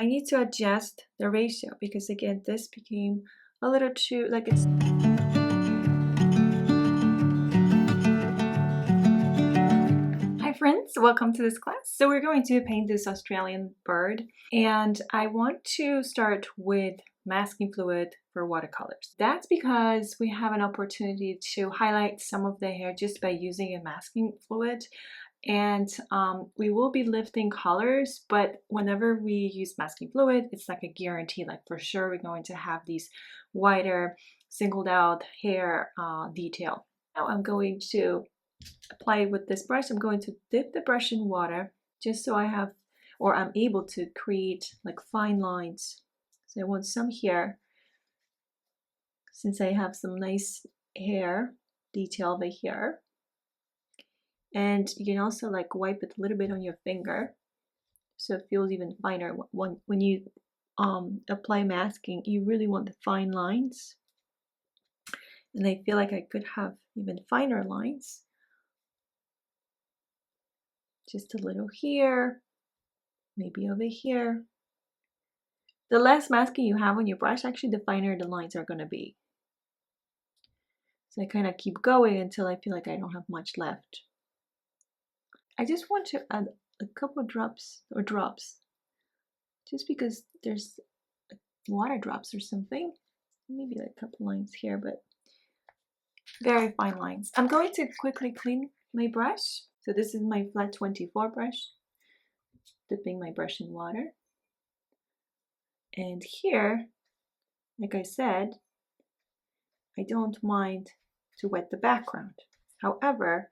need to adjust the ratio because again, this became a little too, like it's... Hi friends, welcome to this class. So we're going to paint this Australian bird and I want to start with masking fluid for watercolors. That's because we have an opportunity to highlight some of the hair just by using a masking fluid. And we will be lifting colors, but whenever we use masking fluid, it's like a guarantee, like for sure we're going to have these wider singled out hair detail. Now I'm going to apply it with this brush. I'm going to dip the brush in water just so I have, or I'm able to create like fine lines. So I want some here, since I have some nice hair detail over here. And you can also like wipe it a little bit on your finger so it feels even finer. When you apply masking, you really want the fine lines. And I feel like I could have even finer lines. Just a little here, maybe over here. The less masking you have on your brush, actually the finer the lines are going to be. So I kind of keep going until I feel like I don't have much left. I just want to add a couple drops, just because there's water drops or something. Maybe like a couple lines here, but very fine lines. I'm going to quickly clean my brush. So this is my flat 24 brush, dipping my brush in water. And here, like I said, I don't mind to wet the background. However,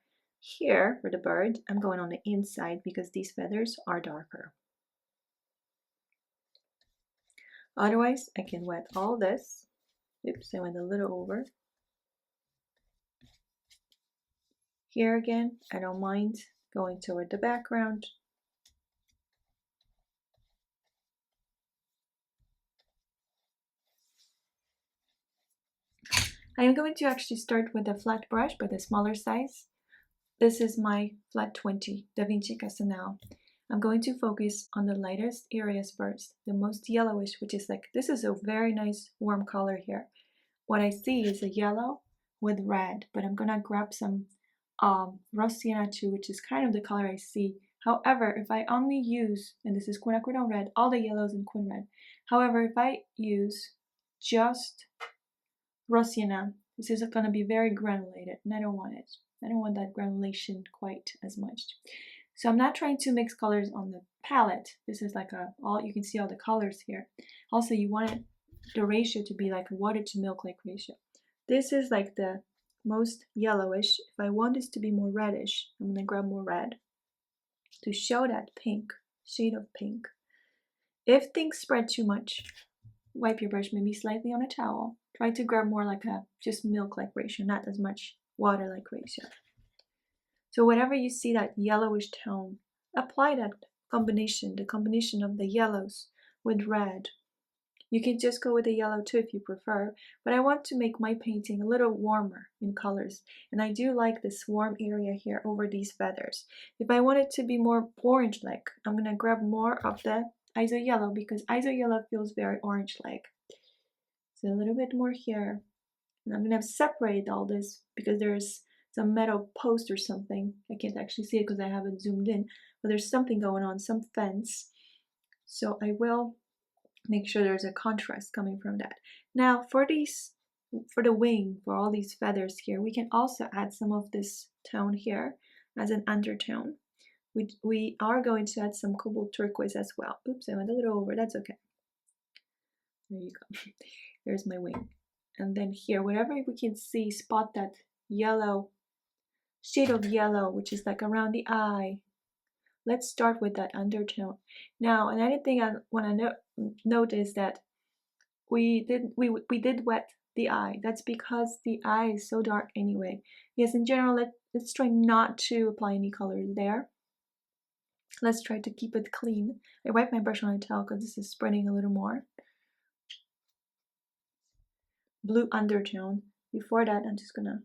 here for the bird, I'm going on the inside because these feathers are darker. Otherwise, I can wet all this. Oops, I went a little over. Here again, I don't mind going toward the background. I am going to actually start with a flat brush, but a smaller size. This is my flat 20 Da Vinci Casanel. I'm going to focus on the lightest areas first, the most yellowish, which is like, this is a very nice warm color here. What I see is a yellow with red, but I'm gonna grab some raw sienna too, which is kind of the color I see. However, if I only use, and this is quinacridone red, all the yellows in quin red. However, if I use just raw sienna, this is going to be very granulated, and I don't want it. I don't want that granulation quite as much. So I'm not trying to mix colors on the palette. This is like all you can see all the colors here. Also, you want the ratio to be like a water to milk like ratio. This is like the most yellowish. If I want this to be more reddish, I'm going to grab more red to show that pink, shade of pink. If things spread too much, wipe your brush maybe slightly on a towel. Try to grab more like a just milk-like ratio, not as much water-like ratio. So whenever you see that yellowish tone, apply that combination, the combination of the yellows with red. You can just go with the yellow too if you prefer, but I want to make my painting a little warmer in colors, and I do like this warm area here over these feathers. If I want it to be more orange-like, I'm going to grab more of the iso yellow because iso yellow feels very orange-like. So a little bit more here, and I'm going to separate all this because there's some metal post or something. I can't actually see it because I haven't zoomed in, but there's something going on, some fence. So I will make sure there's a contrast coming from that. Now for the wing, for all these feathers here, we can also add some of this tone here as an undertone. We are going to add some cobalt turquoise as well. Oops, I went a little over, that's okay. There you go. There's my wing. And then here, wherever we can see, spot that yellow, shade of yellow, which is like around the eye. Let's start with that undertone. Now, another thing I want to note is that we did wet the eye. That's because the eye is so dark anyway. Yes, in general, let's try not to apply any colors there. Let's try to keep it clean. I wipe my brush on a towel because this is spreading a little more. Blue undertone. Before that, I'm just gonna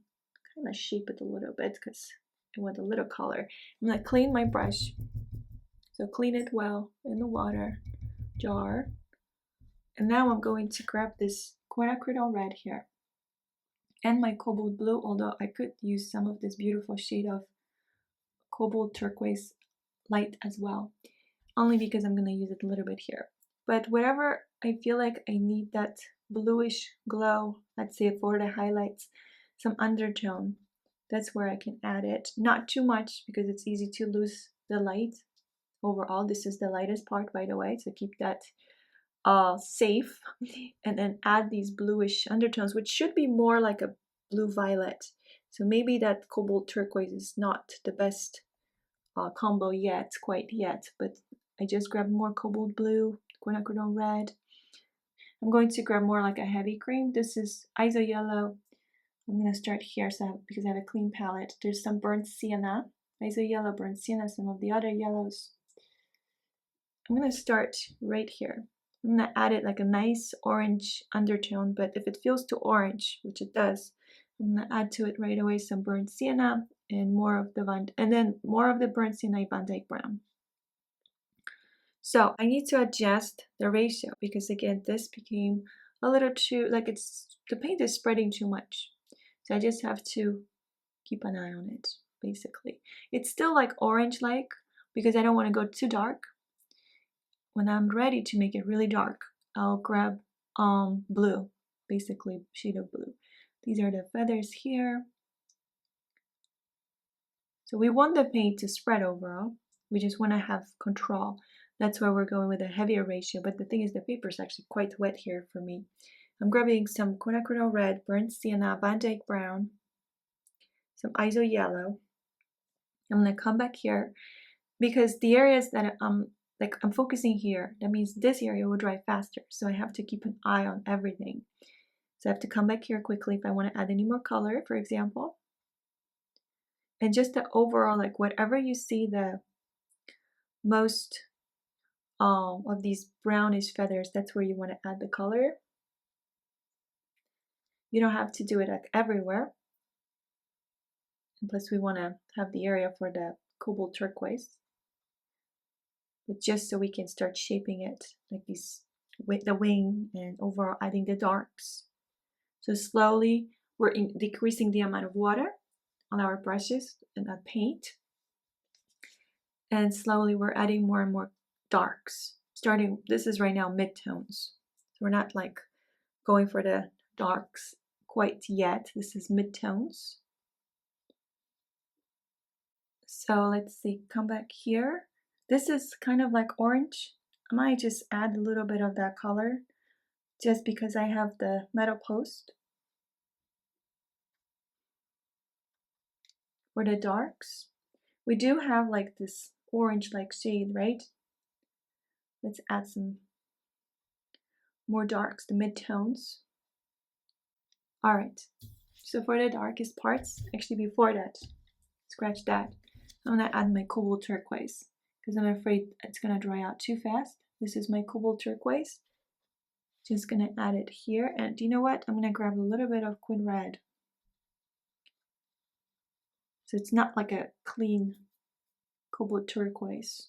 kind of shape it a little bit because I want a little color. I'm gonna clean my brush. So clean it well in the water. jar. And now I'm going to grab this quinacridone red here and my cobalt blue, although I could use some of this beautiful shade of cobalt turquoise light as well, only because I'm going to use it a little bit here. But wherever I feel like I need that bluish glow, let's say for the highlights, some undertone, that's where I can add it. Not too much because it's easy to lose the light. Overall, this is the lightest part, by the way, so keep that safe. And then add these bluish undertones, which should be more like a blue violet. So maybe that cobalt turquoise is not the best combo yet, quite yet, but I just grabbed more cobalt blue, quinacridone red. I'm going to grab more like a heavy cream. This is ISO yellow. I'm going to start here because I have a clean palette. There's some burnt sienna, ISO yellow, burnt sienna, some of the other yellows. I'm going to start right here. I'm going to add it like a nice orange undertone, but if it feels too orange, which it does, I'm going to add to it right away some burnt sienna and more of the burnt sienna Van Dyke brown. So I need to adjust the ratio because again, this became a little too, like the paint is spreading too much. So I just have to keep an eye on it, basically. It's still like orange-like because I don't want to go too dark. When I'm ready to make it really dark, I'll grab blue, basically shade of blue. These are the feathers here. So we want the paint to spread overall. We just want to have control. That's why we're going with a heavier ratio. But the thing is, the paper is actually quite wet here for me. I'm grabbing some quinacridone red, burnt sienna, Van Dyke brown, some ISO yellow. I'm gonna come back here because the areas that I'm focusing here, that means this area will dry faster. So I have to keep an eye on everything. So I have to come back here quickly if I want to add any more color, for example. And just the overall, like whatever you see the most of these brownish feathers, that's where you want to add the color. You don't have to do it like everywhere. And plus we want to have the area for the cobalt turquoise. But just so we can start shaping it like these with the wing and overall adding the darks. So slowly we're decreasing the amount of water on our brushes and that paint. And slowly we're adding more and more darks. This is right now midtones. So we're not like going for the darks quite yet. This is midtones. So let's see, come back here. This is kind of like orange. I might just add a little bit of that color just because I have the metal post. For the darks, we do have like this orange like shade, right? Let's add some more darks, the midtones. All right, so for the darkest parts, actually before that, scratch that, I'm gonna add my cobalt turquoise because I'm afraid it's gonna dry out too fast. This is my cobalt turquoise. Just gonna add it here, and you know what? I'm gonna grab a little bit of quin red. So it's not like a clean cobalt turquoise.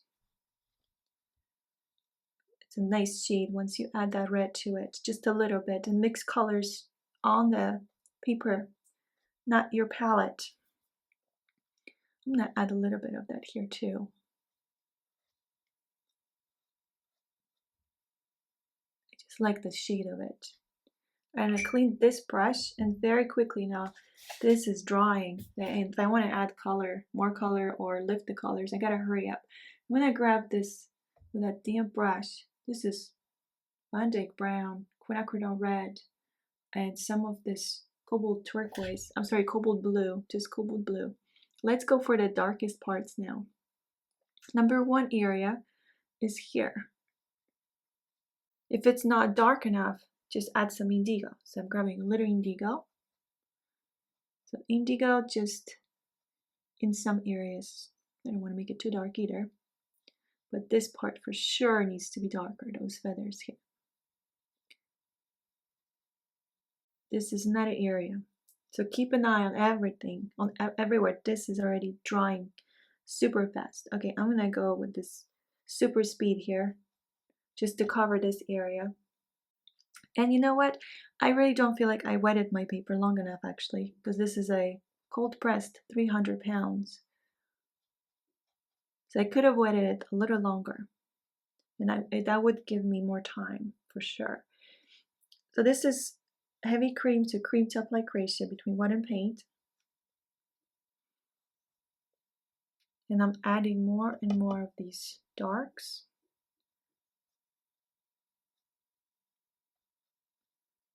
It's a nice shade once you add that red to it, just a little bit, and mix colors on the paper, not your palette. I'm gonna add a little bit of that here too. I just like the shade of it. And I cleaned this brush, and very quickly now, this is drying. And if I want to add color, more color, or lift the colors, I gotta hurry up. I'm gonna grab this with that damp brush. This is Van Dyke brown, quinacridone red, and some of this cobalt turquoise. I'm sorry, cobalt blue, just cobalt blue. Let's go for the darkest parts now. Number one area is here. If it's not dark enough, just add some indigo. So I'm grabbing a little indigo. So indigo just in some areas. I don't want to make it too dark either. But this part for sure needs to be darker, those feathers here. This is another area. So keep an eye on everything, on everywhere. This is already drying super fast. Okay, I'm gonna go with this super speed here. just to cover this area. And you know what? I really don't feel like I wetted my paper long enough actually, because this is a cold pressed 300 pounds. So I could have wetted it a little longer, and that would give me more time for sure. So this is heavy cream to cream top-like ratio between wet and paint. And I'm adding more and more of these darks.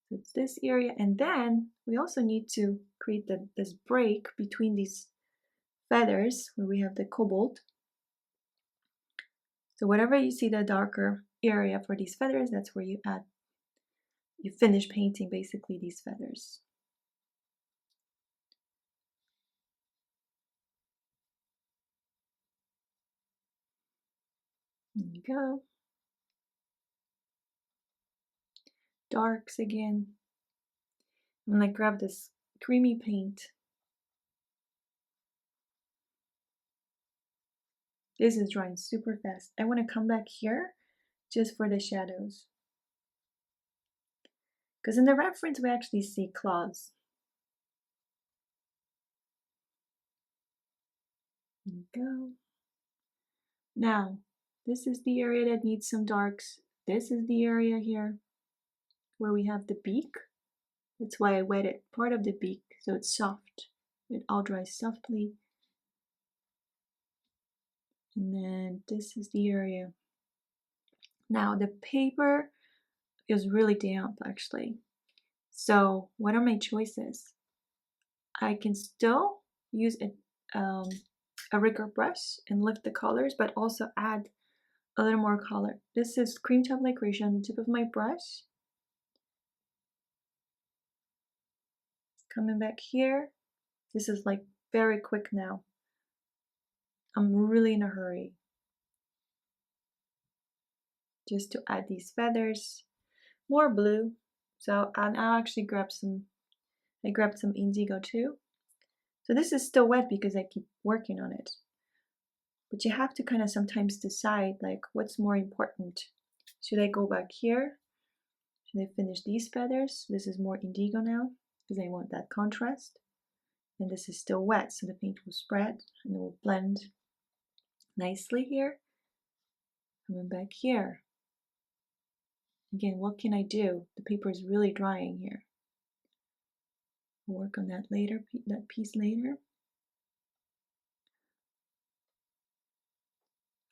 So it's this area, and then we also need to create this break between these feathers where we have the cobalt. So whatever you see the darker area for these feathers, that's where you finish painting basically these feathers. There you go. Darks again. I'm gonna grab this creamy paint. This is drying super fast. I want to come back here just for the shadows. Because in the reference we actually see claws. There you go. Now, this is the area that needs some darks. This is the area here where we have the beak. That's why I wetted part of the beak so it's soft. It all dries softly. And then this is the area. Now the paper is really damp actually. So what are my choices? I can still use a rigger brush and lift the colors, but also add a little more color. This is cream top-like ratio on the tip of my brush. Coming back here. This is like very quick now. I'm really in a hurry. Just to add these feathers. More blue. So I'll actually grab I grabbed some indigo too. So this is still wet because I keep working on it. But you have to kind of sometimes decide like what's more important. Should I go back here? Should I finish these feathers? This is more indigo now because I want that contrast. And this is still wet, so the paint will spread and it will blend nicely here. Coming back here. Again, what can I do? The paper is really drying here. We'll work on that later, that piece later.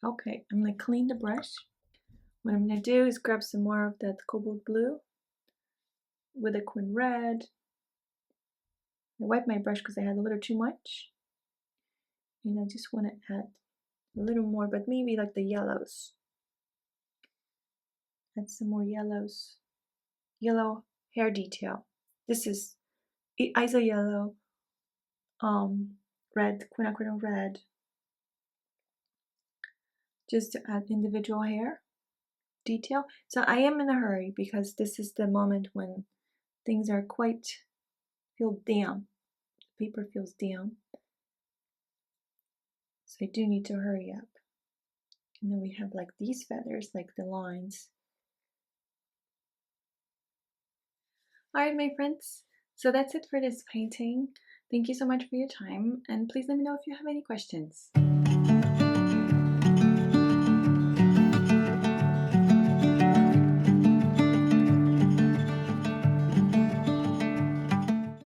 Okay, I'm gonna clean the brush. What I'm gonna do is grab some more of that cobalt blue with a quin red. I wiped my brush because I had a little too much. And I just want to add a little more, but maybe like the yellows. Add some more yellows. Yellow hair detail. This is ISO yellow, red, quinacridone red. Just to add individual hair detail. So I am in a hurry because this is the moment when things are feel damp. The paper feels damp. So I do need to hurry up. And then we have like these feathers, like the lines. Alright, my friends. So that's it for this painting. Thank you so much for your time, and please let me know if you have any questions.